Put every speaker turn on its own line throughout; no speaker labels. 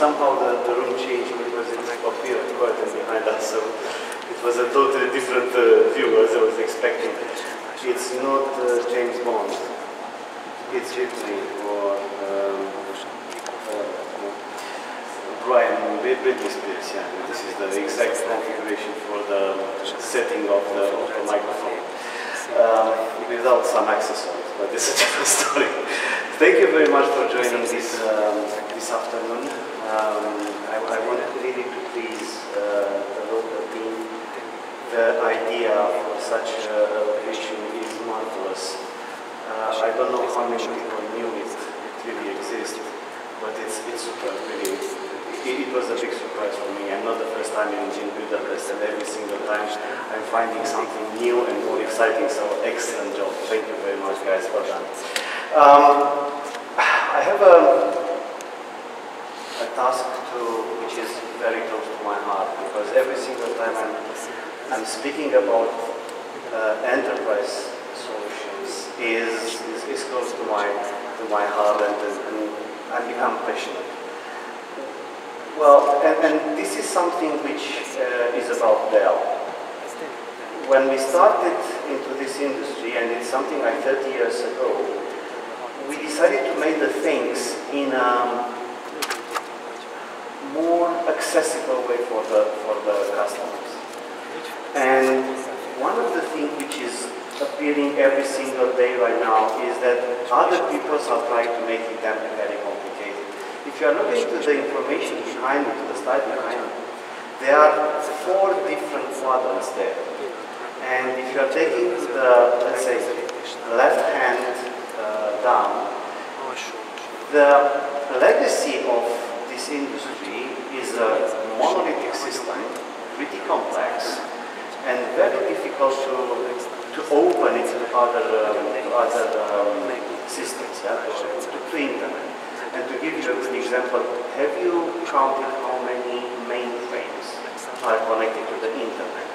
somehow the room changed because it appeared curtain behind us, so it was a totally different view as I was expecting. It's not James Bond, it's Italy or Brian Britney Spears, yeah. This is the exact configuration for the setting of the microphone. Without some accessories, but this is a different story. Thank you very much for joining this afternoon. I wanted really to please the local team. The idea for such a location is marvelous. I don't know how many people knew it really exists, but it's super, really. It was a big surprise for me. I'm not the first time in Budapest, and every single time I'm finding something new and more exciting, so excellent job. Thank you very much, guys. Well done. I have a task which is very close to my heart, because every single time I'm speaking about enterprise solutions is close to my heart, and I become passionate. Well, and this is something which is about Dell. When we started into this industry, and it's something like 30 years ago, we decided to make the things in a more accessible way for the customers. And one of the things which is appearing every single day right now is that other people are trying to make it very complicated. If you are looking to the information behind it, to the slide behind it, there are 4 different quadrants there. And if you are taking to the, let's say, left hand down, the legacy of this industry is a monolithic system, pretty complex, and very difficult to open it to other systems, yeah, to internet. And to give you a good example, have you counted how many mainframes are connected to the internet?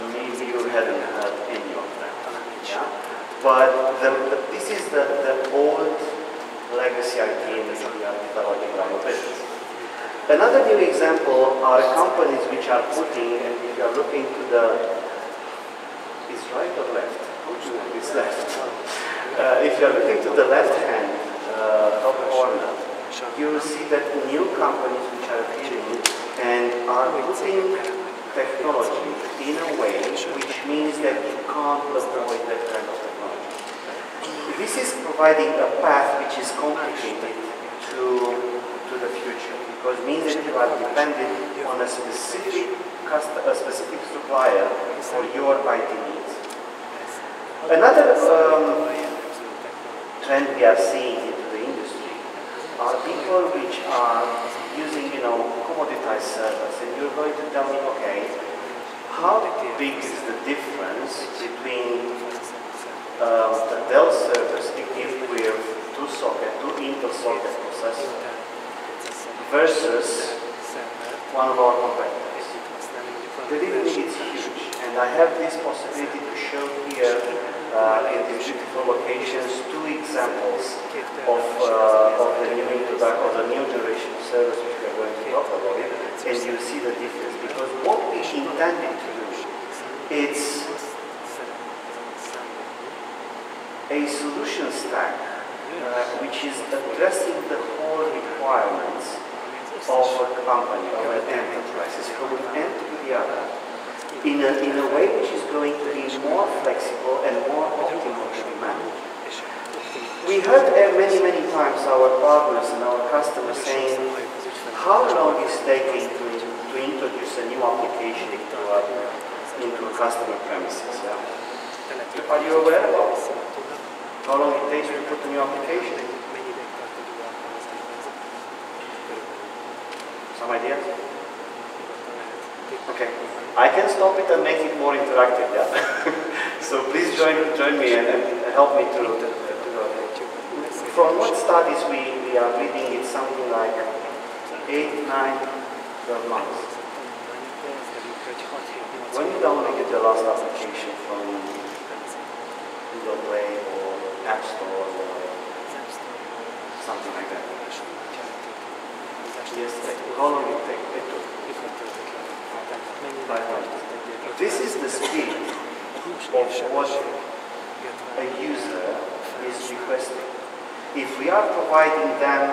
Maybe you hadn't heard any of them. Yeah? But this is the old legacy IT in which we are developing our business. Another new example are companies which are putting, and if you are looking to the, it's right or left? It's left. If you are looking to the left hand, top corner, you will see that new companies which are appearing and are putting technology in a way which means that you can't avoid that kind of technology. This is providing a path which is complicated to the future, because it means that you are dependent on a specific supplier for your IT needs. Another trend we are seeing into the industry are people which are using, commoditized servers, and you're going to tell me, okay, how big is the difference between the Dell servers equipped with 2 Intel socket processors versus one of our competitors? Believe me, it's huge, and I have this possibility to show here in these beautiful locations 2 examples of the new introduction, of the new generation of servers which we are going to talk about, and you see the difference. Because what we intended to do, it's a solution stack which is addressing the whole requirements of a company, of an enterprise. It's from one end to the other, in a way which is going to be more flexible and more optimal to be managed. We heard many times our partners and our customers saying, how long is it taking to introduce a new application into a customer premises? Yeah? Are you aware about how long it takes to put a new application? Some ideas? Okay, I can stop it and make it more interactive, yeah? So please join me and help me to from what studies we are reading, it's something like 8, 9, 12 months. When you downloaded the last application from Google Play or App Store or something like that, Yesterday. How long it took? 5 minutes. This is the speed of what a user is requesting. If we are providing them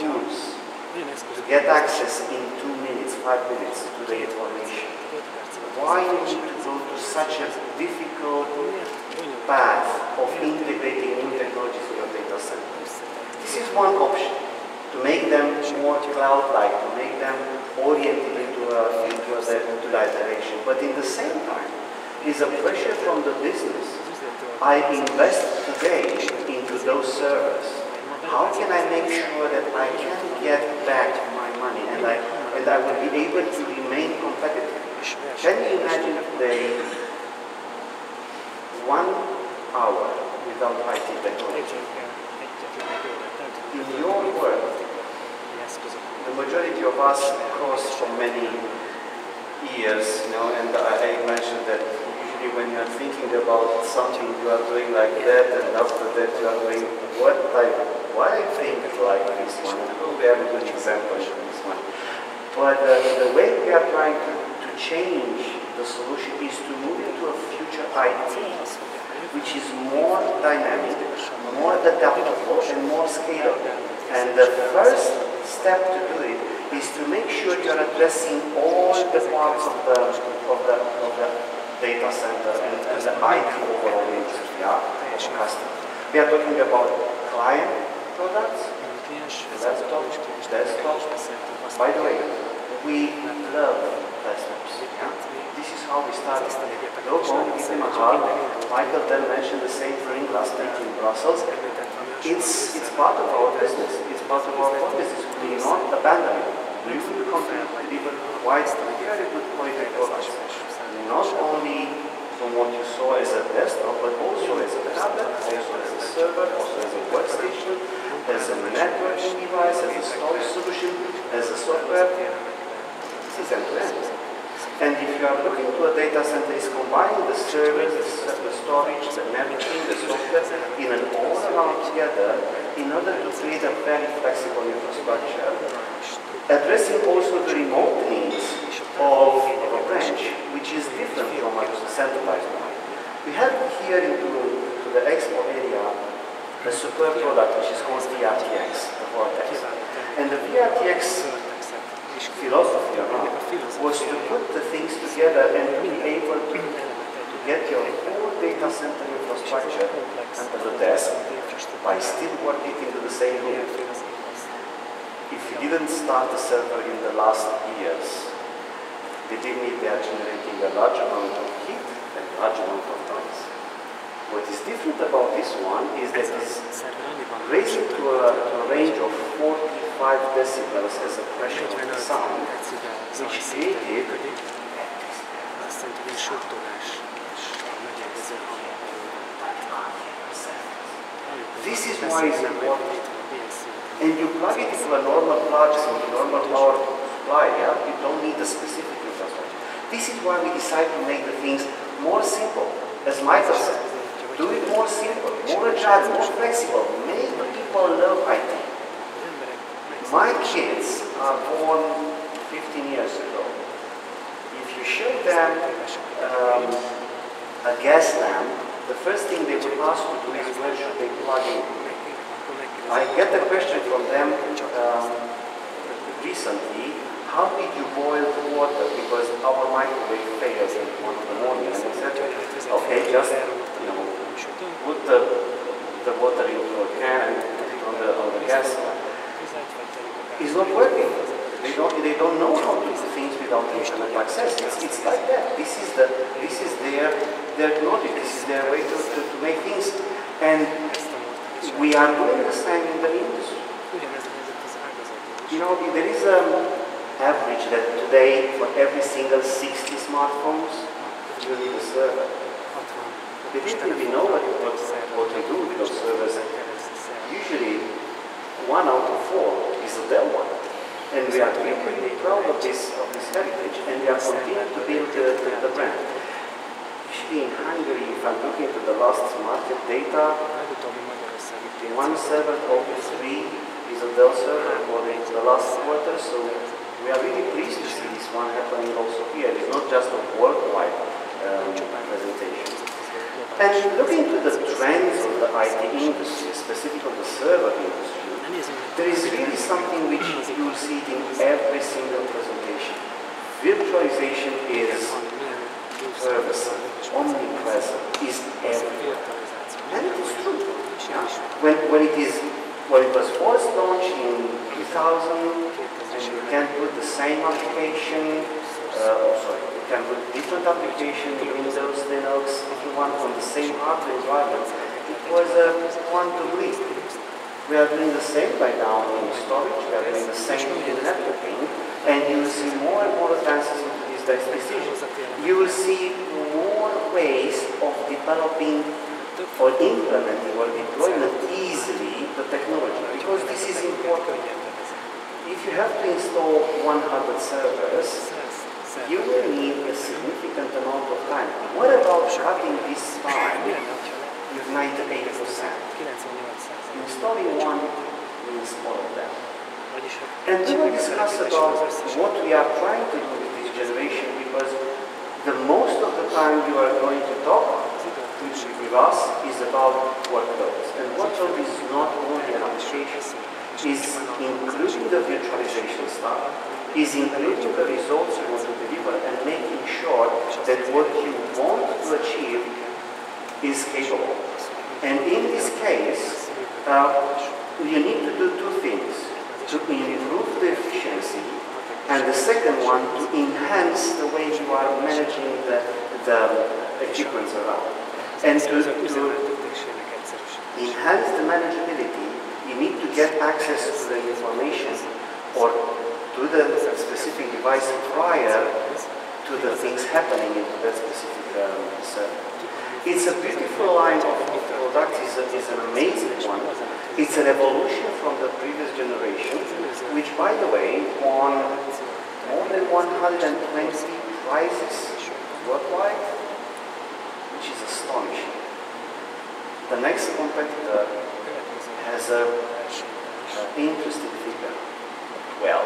tools to get access in 2 minutes, 5 minutes to the information, why need to go to such a difficult path of integrating new technologies in your data center? This is one option, to make them more cloud-like, to make them oriented into that direction. But in the same time, is a pressure from the business. I invest today into those servers. How can I make sure that I can get back my money and I will be able to remain competitive? Can you imagine today 1 hour without IT technology? In your world, the majority of us cross for many years, and I mentioned that usually when you are thinking about something, you are doing like that, and after that you are doing why I think like this one. We have a good example of this one. But the way we are trying to change the solution is to move into a future IT, which is more dynamic, more adaptable, and more scalable. And the first step to do it is to make sure you are addressing all the parts of the data center and the IT overall industry of customers. We are talking about client products, laptops, desktops. By the way, we love desktops. This is how we started. Don't only give them a hug. Michael then mentioned the same thing last week in Brussels. It's part of our business. It's part of our business. We not abandon it. We will continue to deliver quite very good quality products. Not only from what you saw as a desktop, but also as a tablet, also as a server, also as a workstation, as a networking device, as a storage solution, as a software. This is end-to-end. And if you are looking to a data center, it's combining the servers, the storage, the networking, the software in an all-around together in order to create a very flexible infrastructure, addressing also the remote needs of a branch, which is different from a centralized one. We have here into the expo area a superb product which is called VRTX, the Vortex. And the VRTX philosophy was to put the things together and to be able to get your whole data center infrastructure under the desk by still working into the same room. If you didn't start the server in the last years, believe me, they are generating a large amount of heat and a large amount of noise. What is different about this one is that it's raising to a range of 45 decibels as a pressure of the sound, which created this is why it's important. And you plug it into a normal plug, so a normal power supply, you don't need a specific infrastructure. This is why we decide to make the things more simple. As Michael said, do it more simple, more agile, more flexible. Make people love IT. My kids are born 15 years ago. If you show them a gas lamp, the first thing they would ask to do is where should they plug in? I get a question from them recently, how did you boil the water? Because our microwave fails in the morning. And I said, okay, just put the water into a can and put it on the gas lamp. It's not working. They don't know how to do things without internet access. It's like that. This is their technology. This is their way to make things. And we are doing the same in the industry. There is an average that today for every single 60 smartphones, you need a server. We know what we do with those servers. Usually, 1 out of 4 is a Dell one. And we are really proud of this heritage, and we are continuing to build the brand. Usually in Hungary, if I'm looking at the last market data, 1/7 of 3 is a Dell server, according the last quarter, so we are really pleased to see this one happening also here. It's not just a worldwide presentation. And looking to the trends of the IT industry, specifically of the server industry, there is really something which you will see in every single presentation. Virtualization is pervasive, omnipresent, is everywhere. And it is true. Yeah. When it was first launched in 2000, and you can put the same application, you can put different application, Windows, Linux, if you want, on the same hardware environment. It was a quantum leap. We are doing the same right now in storage, we are doing the same in networking, and you will see more and more advances into these decisions. You will see more ways of developing or implementing or deploying easily the technology, because this is important. If you have to install 100 servers, you will need a significant amount of time. What about cutting this time with 98%? Installing one means all of them. And we will discuss about what we are trying to do with this generation, because the most of the time you are going to talk with us is about workloads. And workload is not only an application, is including the virtualization stuff, is including the results you want to deliver, and making sure that what you want to achieve is capable. And in this case, you need to do two things: to improve the efficiency, and the second one, to enhance the way you are managing the equipment around. And to enhance the manageability, you need to get access to the information or to the specific device prior to the things happening in that specific server. It's a beautiful line of products, it's an amazing one. It's an evolution from the previous generation, which, by the way, won more than 120 prizes worldwide, which is astonishing. The next competitor has an interesting figure, 12.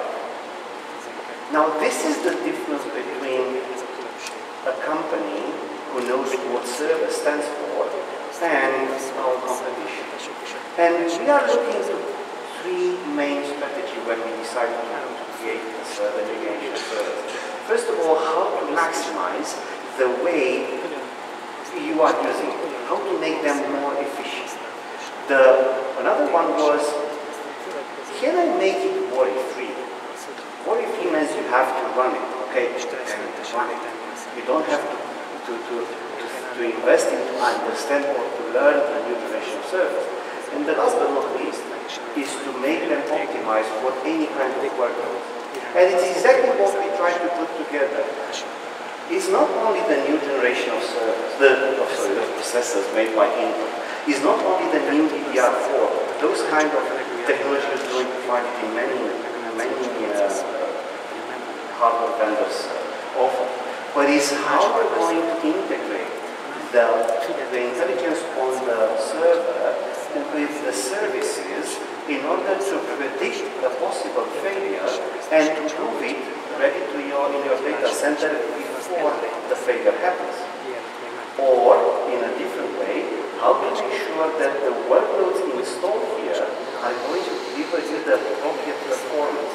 Now, this is the difference between a company who knows what server stands for and our competition. And we are looking at three main strategies when we decide to create a server, generation server. First of all, how to maximize the way you are using it, how to make them more efficient. Another one was, can I make it worry-free? Worry-free means you have to run it, okay? Run it. You don't have to invest in to understand or to learn a new generation of service. And the last but not least is to make them optimize for any kind of workload. And it's exactly what we try to put together. It's not only the new generation of servers, the processors made by Intel. It's not only the new DDR4. Those kind of technologies are going to find it in many hardware vendors offer. But it's how we're going to integrate the intelligence on the server with the services in order to predict the possible failure and to prove it ready to in your data center before the failure happens. Or, in a different way, how to make sure that the workloads installed here are going to deliver you the appropriate performance.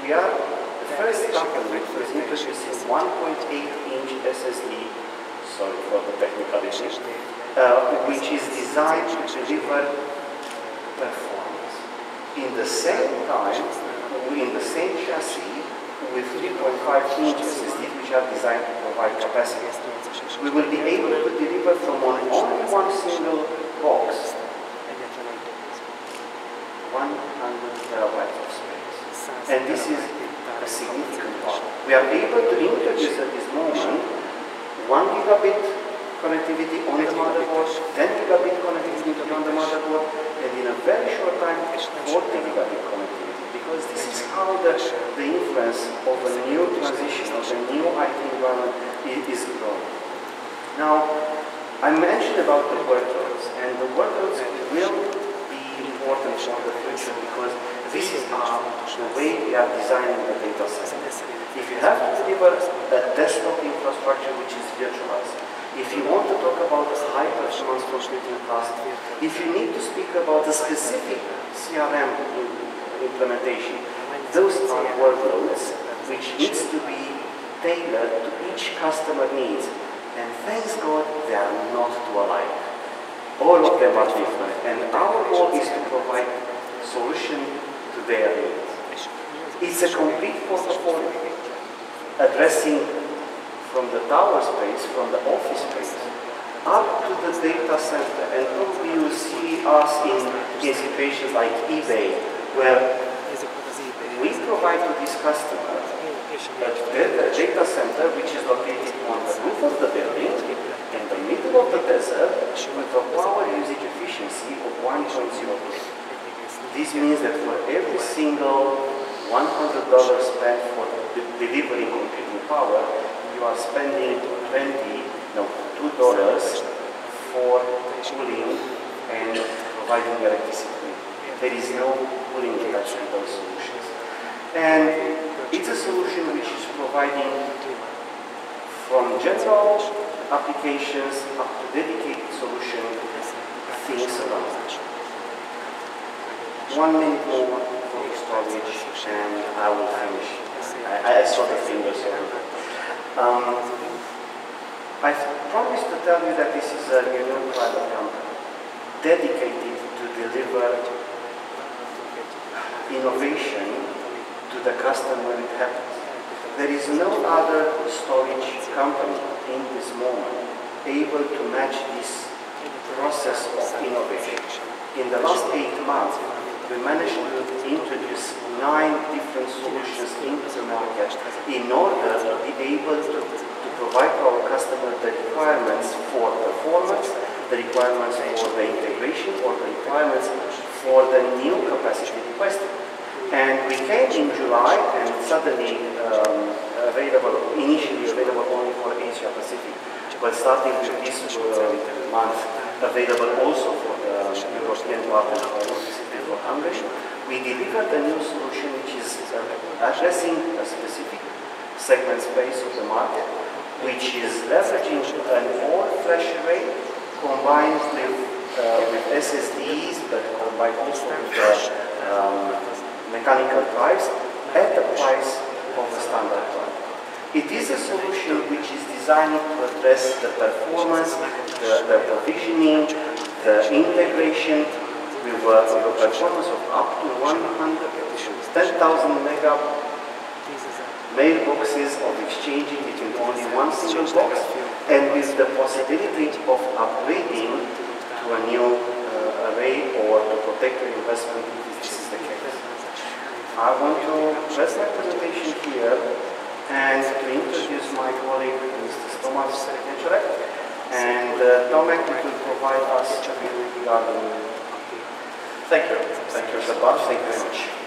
We are the first company who is introducing 1.8-inch SSD, sorry for the technical issue, which is designed to deliver performance. In the same time, in the same chassis, with 3.5 inch SSDs which are designed to provide capacity. We will be able to deliver from only one single box 100 terabytes of space. And this is a significant part. We are able to introduce at this moment 1 gigabit connectivity on the motherboard, 10 gigabit connectivity on the motherboard, and in a very short time, 40 gigabit connectivity. Because this is how the influence of a new transition, of a new IT environment is growing. Now, I mentioned about the workloads, and the workloads will be important for the future because this is the way we are designing the data center. If you have to deliver a desktop infrastructure which is virtualized, if you want to talk about high-performance computing task, if you need to speak about a specific CRM implementation, those are workloads which needs to be tailored to each customer needs. And thanks God, they are not too alike. All of them are different. And our goal is to provide solution to their needs. It's a complete portfolio addressing from the tower space, from the office space, up to the data center. And probably you see us in situations like eBay, where we provide to this customer a data center which is located on the roof of the building, in the middle of the desert, with a power usage efficiency of 1.02. This means that for every single $100 spent for delivering computing power, you are spending $2 for cooling and providing electricity. There is no cooling attached to those solutions. And it's a solution which is providing from general applications up to dedicated solution things around. 1 minute more for storage and I will finish. I saw the fingers over. I promised to tell you that this is a new private company dedicated to deliver innovation to the customer it happens. There is no other storage company in this moment able to match this process of innovation. In the last 8 months, we managed to introduce 9 different solutions into the market in order to be able to provide to our customer the requirements for performance, the requirements for the integration, or the requirements for the new capacity requested. And we came in July and suddenly initially available only for Asia Pacific, but starting with this month, available also for the European partners for Hungary. We delivered a new solution which is addressing a specific segment space of the market, which is leveraging an all-flash array combined with SSDs, but combined also with mechanical drives at the price of a standard drive. It is a solution which is designed to address the performance, the provisioning, the integration with a performance of up to 10,000 mega mailboxes of exchanging between only one single box, and with the possibility of upgrading to a new array or to protect your investment if this is the case. I want to rest my presentation here and to introduce my colleague, Mr. Tomáš Serban, and Tomek will provide us with regarding. Thank you, Serban. Thank you very much.